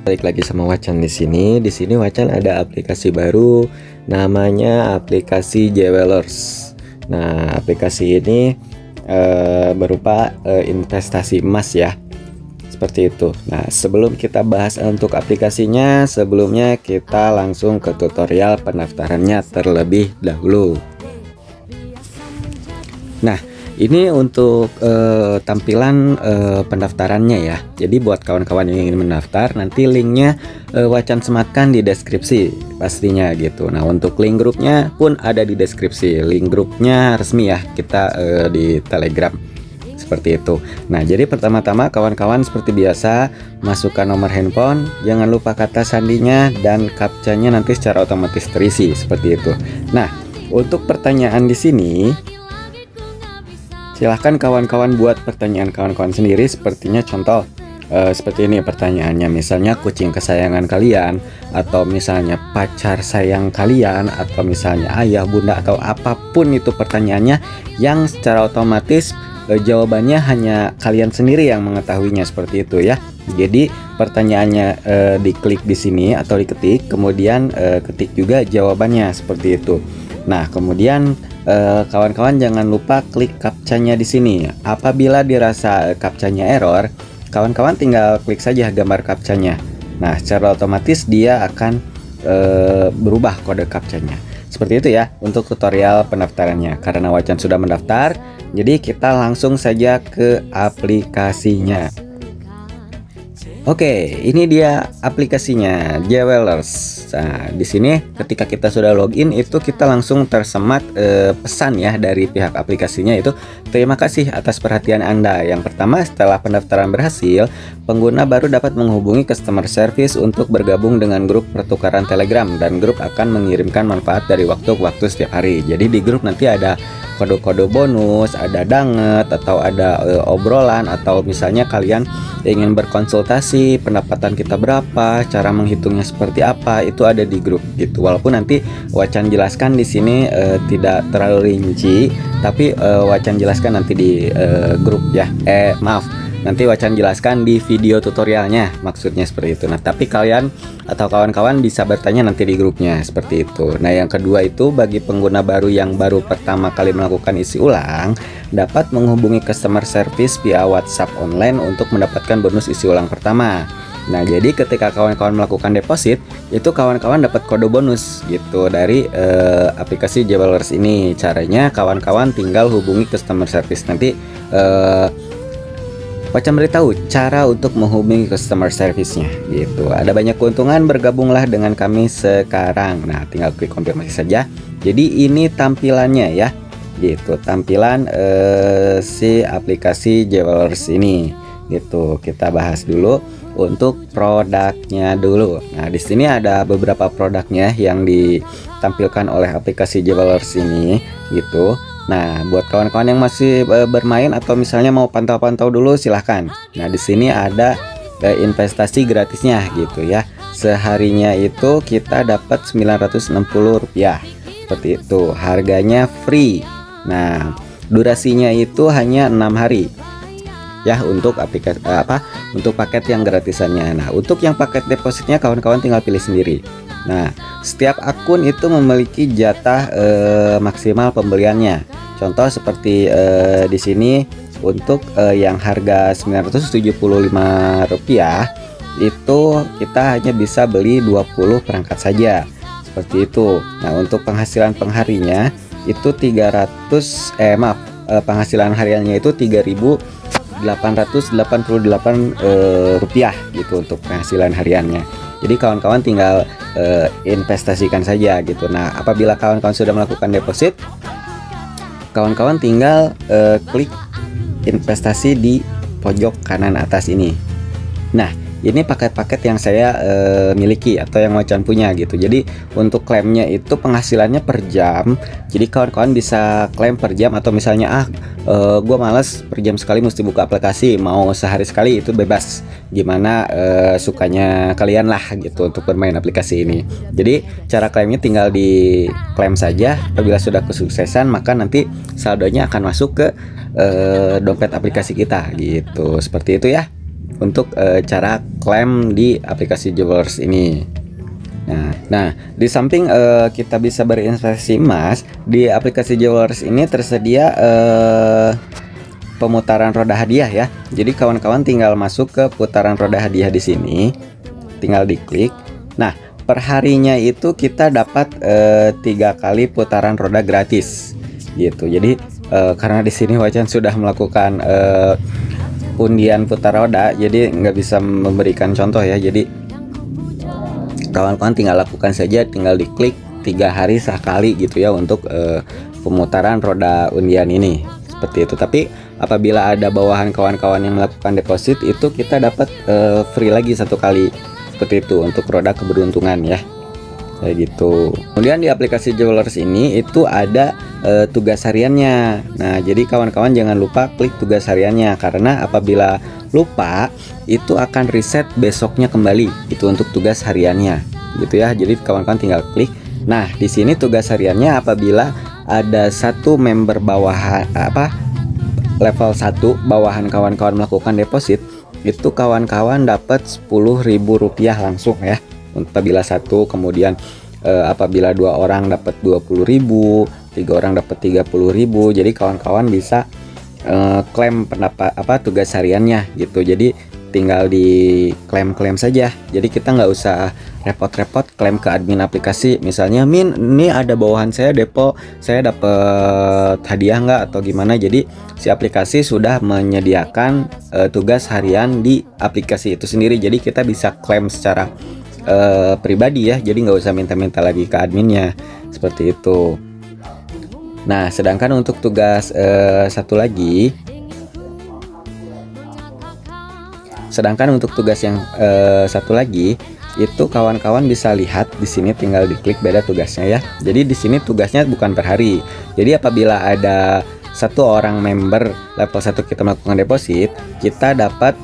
Balik lagi sama Wacan di sini. Di sini Wacan ada aplikasi baru namanya aplikasi Jewelers. Nah, aplikasi ini berupa investasi emas ya. Seperti itu. Nah, sebelum kita bahas untuk aplikasinya, sebelumnya kita langsung ke tutorial pendaftarannya terlebih dahulu. Nah, ini untuk tampilan pendaftarannya ya. Jadi buat kawan-kawan yang ingin mendaftar, nanti linknya Wacan sematkan di deskripsi pastinya gitu. Nah, untuk link grupnya pun ada di deskripsi. Link grupnya resmi ya, kita di Telegram seperti itu. Nah, jadi pertama-tama kawan-kawan seperti biasa masukkan nomor handphone, jangan lupa kata sandinya dan captcha-nya nanti secara otomatis terisi seperti itu. Nah, untuk pertanyaan di sini silahkan kawan-kawan buat pertanyaan kawan-kawan sendiri. Sepertinya contoh seperti ini pertanyaannya, misalnya kucing kesayangan kalian, atau misalnya pacar sayang kalian, atau misalnya ayah bunda, atau apapun itu pertanyaannya yang secara otomatis jawabannya hanya kalian sendiri yang mengetahuinya seperti itu ya. Jadi pertanyaannya diklik di sini atau diketik, kemudian ketik juga jawabannya seperti itu. Nah, kemudian kawan-kawan jangan lupa klik captcha-nya di sini. Apabila dirasa captcha-nya error, kawan-kawan tinggal klik saja gambar captcha-nya. Nah, secara otomatis dia akan berubah kode captcha-nya. Seperti itu ya untuk tutorial pendaftarannya. Karena Wacan sudah mendaftar, jadi kita langsung saja ke aplikasinya. Oke, ini dia aplikasinya Jewelers. Nah, di sini ketika kita sudah login itu kita langsung tersemat pesan ya dari pihak aplikasinya, itu terima kasih atas perhatian Anda. Yang pertama, setelah pendaftaran berhasil, pengguna baru dapat menghubungi customer service untuk bergabung dengan grup pertukaran Telegram, dan grup akan mengirimkan manfaat dari waktu ke waktu setiap hari. Jadi di grup nanti ada kode-kode bonus, ada danget, atau ada obrolan, atau misalnya kalian ingin berkonsultasi pendapatan kita berapa, cara menghitungnya seperti apa, itu ada di grup gitu. Walaupun nanti Wacan jelaskan di sini tidak terlalu rinci, tapi Wacan jelaskan nanti di grup ya. Nanti Wacan jelaskan di video tutorialnya, maksudnya seperti itu. Nah, tapi kalian atau kawan-kawan bisa bertanya nanti di grupnya seperti itu. Nah, yang kedua itu bagi pengguna baru yang baru pertama kali melakukan isi ulang, dapat menghubungi customer service via WhatsApp online untuk mendapatkan bonus isi ulang pertama. Nah, jadi ketika kawan-kawan melakukan deposit, itu kawan-kawan dapat kode bonus gitu dari aplikasi Jewelers ini. Caranya kawan-kawan tinggal hubungi customer service. Nanti Wacan beritahu cara untuk menghubungi customer service-nya gitu. Ada banyak keuntungan, bergabunglah dengan kami sekarang. Nah, tinggal klik konfirmasi saja. Jadi ini tampilannya ya. Gitu, tampilan si aplikasi Jewelers ini. Gitu. Kita bahas dulu untuk produknya dulu. Nah, di sini ada beberapa produknya yang ditampilkan oleh aplikasi Jewelers ini gitu. Nah, buat kawan-kawan yang masih bermain atau misalnya mau pantau-pantau dulu, silahkan. Nah, di sini ada investasi gratisnya gitu ya. Seharinya itu kita dapat Rp960. Seperti itu. Harganya free. Nah, durasinya itu hanya 6 hari. Ya, untuk aplikasi untuk paket yang gratisannya. Nah, untuk yang paket depositnya kawan-kawan tinggal pilih sendiri. Nah, setiap akun itu memiliki jatah maksimal pembeliannya. Contoh seperti di sini untuk yang harga Rp975 itu kita hanya bisa beli 20 perangkat saja. Seperti itu. Nah, untuk penghasilan pengharinya itu penghasilan hariannya itu Rp3.888 gitu untuk penghasilan hariannya. Jadi kawan-kawan tinggal investasikan saja gitu. Nah, apabila kawan-kawan sudah melakukan deposit, kawan-kawan tinggal klik investasi di pojok kanan atas ini. Nah, ini paket-paket yang saya miliki atau yang Wacan punya gitu. Jadi untuk klaimnya itu penghasilannya per jam. Jadi kawan-kawan bisa klaim per jam, atau misalnya gue males per jam sekali mesti buka aplikasi, mau sehari sekali, itu bebas. Gimana sukanya kalian lah gitu untuk bermain aplikasi ini. Jadi cara klaimnya tinggal diklaim saja. Apabila sudah kesuksesan, maka nanti saldonya akan masuk ke dompet aplikasi kita gitu. Seperti itu ya. untuk cara klaim di aplikasi Jewelers ini. Nah, di samping kita bisa berinvestasi emas, di aplikasi Jewelers ini tersedia pemutaran roda hadiah ya. Jadi kawan-kawan tinggal masuk ke putaran roda hadiah di sini, tinggal diklik. Nah, per harinya itu kita dapat 3 kali putaran roda gratis, gitu. Jadi karena di sini Wacan sudah melakukan undian putar roda, jadi nggak bisa memberikan contoh ya. Jadi kawan-kawan tinggal lakukan saja, tinggal diklik 3 hari sekali gitu ya untuk pemutaran roda undian ini, seperti itu. Tapi apabila ada bawahan kawan-kawan yang melakukan deposit, itu kita dapat free lagi 1 kali, seperti itu untuk roda keberuntungan ya, kayak gitu. Kemudian di aplikasi Jewelers ini itu ada tugas hariannya. Nah, jadi kawan-kawan jangan lupa klik tugas hariannya, karena apabila lupa itu akan reset besoknya kembali itu untuk tugas hariannya, gitu ya. Jadi kawan-kawan tinggal klik. Nah, di sini tugas hariannya apabila ada 1 member bawahan level 1 bawahan kawan-kawan melakukan deposit, itu kawan-kawan dapat Rp10.000 langsung ya. Apabila 1, kemudian apabila 2 orang dapat 20.000, 3 orang dapat 30.000. Jadi kawan-kawan bisa klaim tugas hariannya gitu. Jadi tinggal di klaim saja. Jadi kita nggak usah repot-repot klaim ke admin aplikasi. Misalnya, Min, ini ada bawahan saya depo, saya dapat hadiah nggak atau gimana. Jadi si aplikasi sudah menyediakan tugas harian di aplikasi itu sendiri. Jadi kita bisa klaim secara pribadi ya. Jadi nggak usah minta-minta lagi ke adminnya, seperti itu. Nah, sedangkan untuk tugas yang satu lagi itu kawan-kawan bisa lihat di sini, tinggal diklik beda tugasnya ya. Jadi di sini tugasnya bukan per hari. Jadi apabila ada 1 orang member level 1 kita melakukan deposit, kita dapat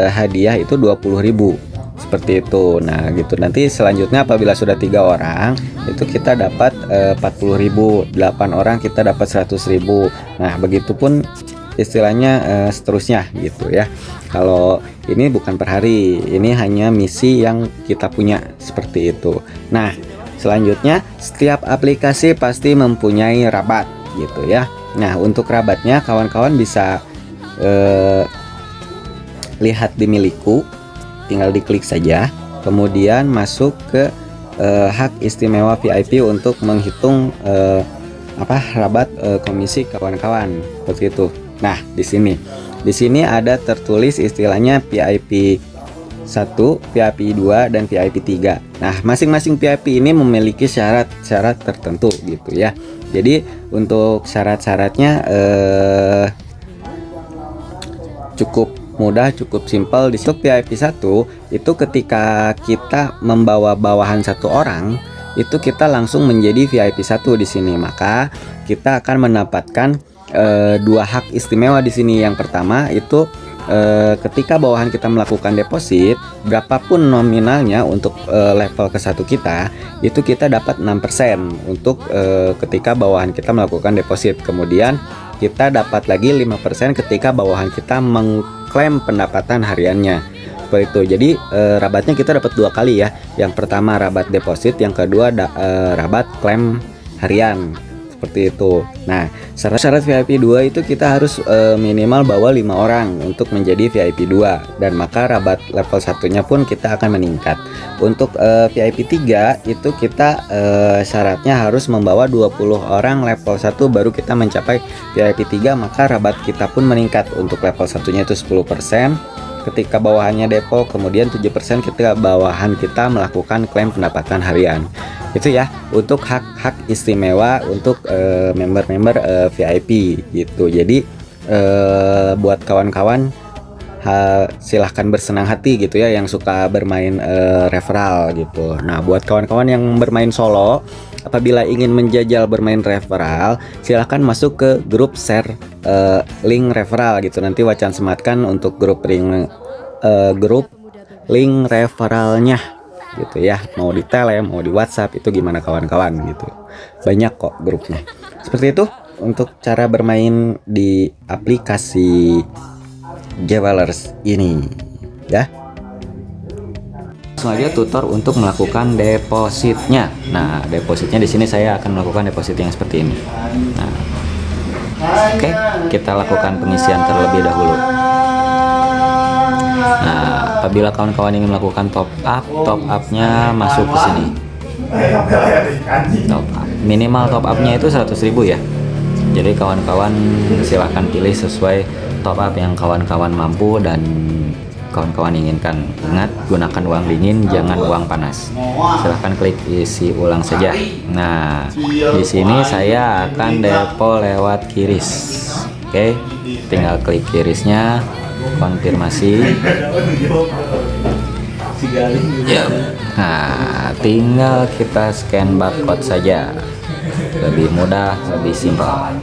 hadiah itu 20.000, seperti itu. Nah, gitu. Nanti selanjutnya apabila sudah 3 orang itu kita dapat 40.000, 8 orang kita dapat 100.000. Nah, begitupun istilahnya seterusnya gitu ya. Kalau ini bukan per hari, ini hanya misi yang kita punya, seperti itu. Nah, selanjutnya setiap aplikasi pasti mempunyai rabat gitu ya. Nah, untuk rabatnya kawan-kawan bisa lihat di milikku, tinggal diklik saja, kemudian masuk ke hak istimewa VIP untuk menghitung rabat komisi kawan-kawan, seperti itu. Nah, di sini ada tertulis istilahnya VIP 1, VIP 2 dan VIP 3. Nah, masing-masing VIP ini memiliki syarat-syarat tertentu gitu ya. Jadi untuk syarat-syaratnya cukup mudah, cukup simpel. Di situ VIP 1 itu ketika kita membawa bawahan 1 orang, itu kita langsung menjadi VIP 1 di sini. Maka kita akan mendapatkan 2 hak istimewa di sini. Yang pertama itu ketika bawahan kita melakukan deposit, berapapun nominalnya untuk level ke-1 kita, itu kita dapat 6% untuk ketika bawahan kita melakukan deposit. Kemudian kita dapat lagi 5% ketika bawahan kita mengklaim pendapatan hariannya, seperti itu. Jadi rabatnya kita dapat 2 kali ya. Yang pertama rabat deposit, yang kedua rabat klaim harian, seperti itu. Nah, syarat VIP 2 itu kita harus minimal bawa 5 orang untuk menjadi VIP 2, dan maka rabat level 1-nya pun kita akan meningkat. Untuk VIP 3 itu kita syaratnya harus membawa 20 orang level 1 baru kita mencapai VIP 3, maka rabat kita pun meningkat. Untuk level 1-nya itu 10% ketika bawahannya depo, kemudian 7% ketika bawahan kita melakukan klaim pendapatan harian. Itu ya untuk hak-hak istimewa untuk member-member VIP gitu. Jadi buat kawan-kawan silahkan bersenang hati gitu ya yang suka bermain referral gitu. Nah, buat kawan-kawan yang bermain solo, apabila ingin menjajal bermain referral, silahkan masuk ke grup share link referral gitu. Nanti Wacan sematkan untuk grup link referralnya gitu ya. Mau di Telegram, mau di WhatsApp, itu gimana kawan-kawan gitu. Banyak kok grupnya. Seperti itu untuk cara bermain di aplikasi Jewelers ini ya. Langsung aja tutor untuk melakukan depositnya. Nah, depositnya di sini saya akan melakukan deposit yang seperti ini. Nah, oke, kita lakukan pengisian terlebih dahulu. Nah, apabila kawan-kawan ingin melakukan top up-nya masuk ke sini. Top up. Minimal top up-nya itu 100.000 ya. Jadi kawan-kawan silahkan pilih sesuai top up yang kawan-kawan mampu dan kawan-kawan inginkan. Ingat, gunakan uang dingin, jangan uang panas. Silahkan klik isi ulang saja. Nah, di sini saya akan depo lewat QRIS. Oke, tinggal klik QRIS-nya, konfirmasi. Ya. Nah, tinggal kita scan barcode saja. Lebih mudah, lebih simpel.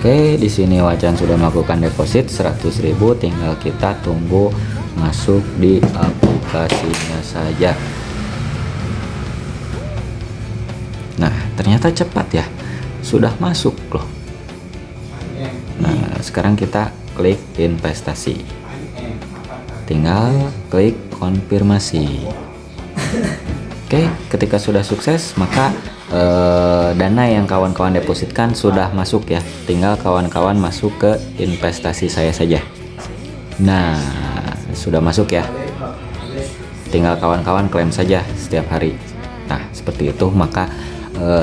Oke, di sini Wacan sudah melakukan deposit 100.000, tinggal kita tunggu masuk di aplikasinya saja. Nah, ternyata cepat ya, sudah masuk loh. Nah, sekarang kita klik investasi, tinggal klik konfirmasi. Oke, ketika sudah sukses maka dana yang kawan-kawan depositkan sudah masuk ya, tinggal kawan-kawan masuk ke investasi saya saja. Nah, sudah masuk ya, tinggal kawan-kawan klaim saja setiap hari. Nah, seperti itu, maka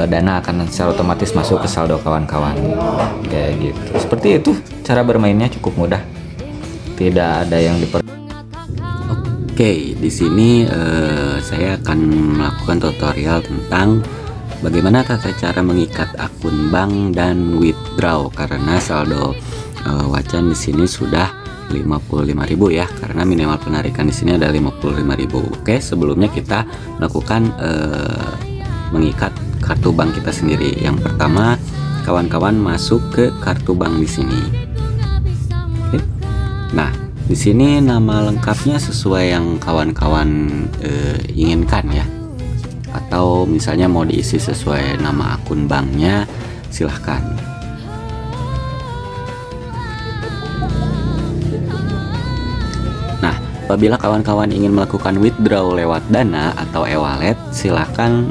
dana akan secara otomatis masuk ke saldo kawan-kawan kayak gitu. Seperti itu, cara bermainnya cukup mudah, tidak ada yang Oke, di sini saya akan melakukan tutorial tentang bagaimana tata cara mengikat akun bank dan withdraw, karena saldo Wacan di sini sudah 55.000 ya, karena minimal penarikan di sini ada 55.000. Oke, sebelumnya kita melakukan mengikat kartu bank kita sendiri. Yang pertama, kawan-kawan masuk ke kartu bank di sini. Oke. Nah, di sini nama lengkapnya sesuai yang kawan-kawan inginkan ya. Atau misalnya mau diisi sesuai nama akun banknya, silahkan. Nah, apabila kawan-kawan ingin melakukan withdraw lewat Dana atau e-wallet, silahkan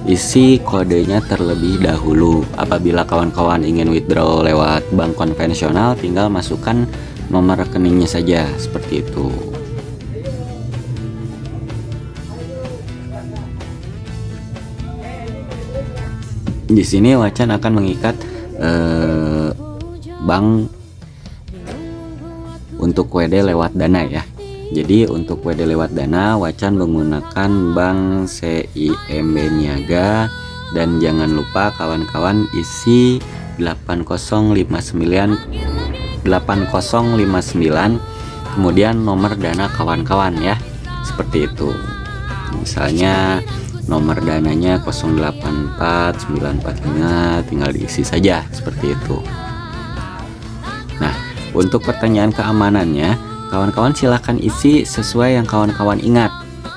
isi kodenya terlebih dahulu. Apabila kawan-kawan ingin withdraw lewat bank konvensional, tinggal masukkan nomor rekeningnya saja, seperti itu. Di sini Wacan akan mengikat bank untuk WD lewat Dana ya. Jadi untuk WD lewat Dana, Wacan menggunakan bank CIMB Niaga, dan jangan lupa kawan-kawan isi 8059 kemudian nomor dana kawan-kawan ya, seperti itu. Misalnya nomor dananya 084945, tinggal diisi saja seperti itu. Nah, untuk pertanyaan keamanannya, kawan-kawan silahkan isi sesuai yang kawan-kawan ingat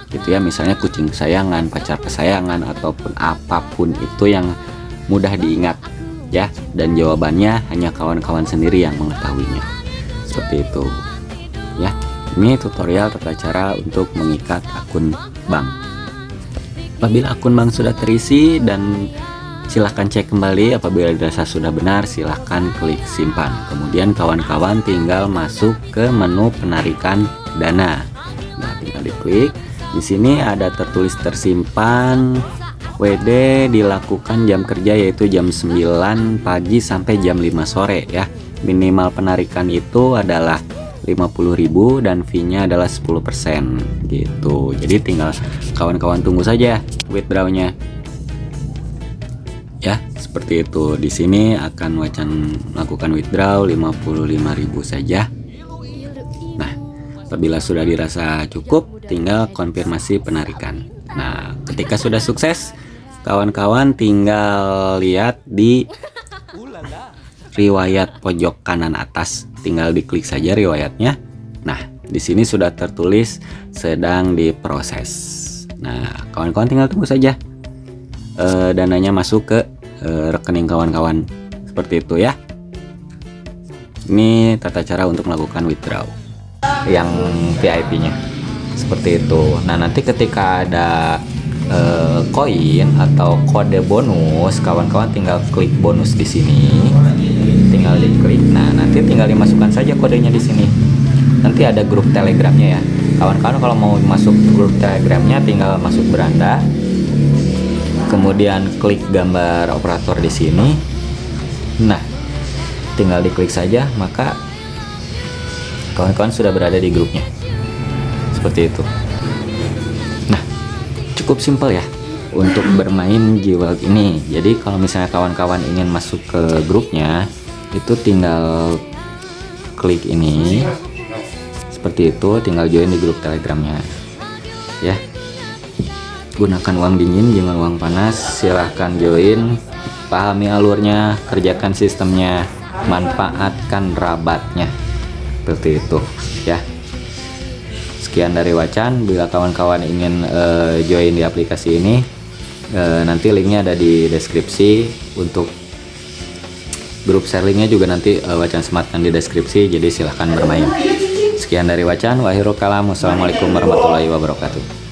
gitu ya. Misalnya kucing kesayangan, pacar kesayangan, ataupun apapun itu yang mudah diingat ya, dan jawabannya hanya kawan-kawan sendiri yang mengetahuinya, seperti itu ya. Ini tutorial tata cara untuk mengikat akun bank. Apabila akun bank sudah terisi, dan silahkan cek kembali, apabila dirasa sudah benar silahkan klik simpan. Kemudian kawan-kawan tinggal masuk ke menu penarikan dana. Nah, tinggal diklik. Di sini ada tertulis tersimpan. WD dilakukan jam kerja, yaitu jam 9 pagi sampai jam 5 sore ya. Minimal penarikan itu adalah 50.000 dan fee-nya adalah 10% gitu. Jadi tinggal kawan-kawan tunggu saja withdrawnya ya, seperti itu. Di sini akan Wacan melakukan withdraw 55.000 saja. Nah, apabila sudah dirasa cukup, tinggal konfirmasi penarikan. Nah, ketika sudah sukses, kawan-kawan tinggal lihat di riwayat pojok kanan atas, tinggal diklik saja riwayatnya. Nah, Di sini sudah tertulis sedang diproses. Nah, kawan-kawan tinggal tunggu saja dananya masuk ke rekening kawan-kawan. Seperti itu ya. Ini tata cara untuk melakukan withdraw yang VIP-nya. Seperti itu. Nah, nanti ketika ada koin atau kode bonus, kawan-kawan tinggal klik bonus di sini, tinggal diklik. Nah, nanti tinggal dimasukkan saja kodenya di sini. Nanti ada grup telegramnya ya, kawan-kawan. Kalau mau masuk grup telegramnya, tinggal masuk beranda, kemudian klik gambar operator di sini. Nah, tinggal diklik saja, maka kawan-kawan sudah berada di grupnya. Seperti itu. Cukup simpel ya untuk bermain Jewel ini. Jadi kalau misalnya kawan-kawan ingin masuk ke grupnya, itu tinggal klik ini seperti itu, tinggal join di grup telegramnya ya. Gunakan uang dingin, jangan uang panas. Silahkan join, pahami alurnya, kerjakan sistemnya, manfaatkan rabatnya, seperti itu ya. Sekian dari Wacan. Bila kawan-kawan ingin join di aplikasi ini, nanti linknya ada di deskripsi. Untuk grup share linknya juga nanti Wacan sematkan di deskripsi, jadi silahkan bermain. Sekian dari Wacan. Wassalamualaikum warahmatullahi wabarakatuh.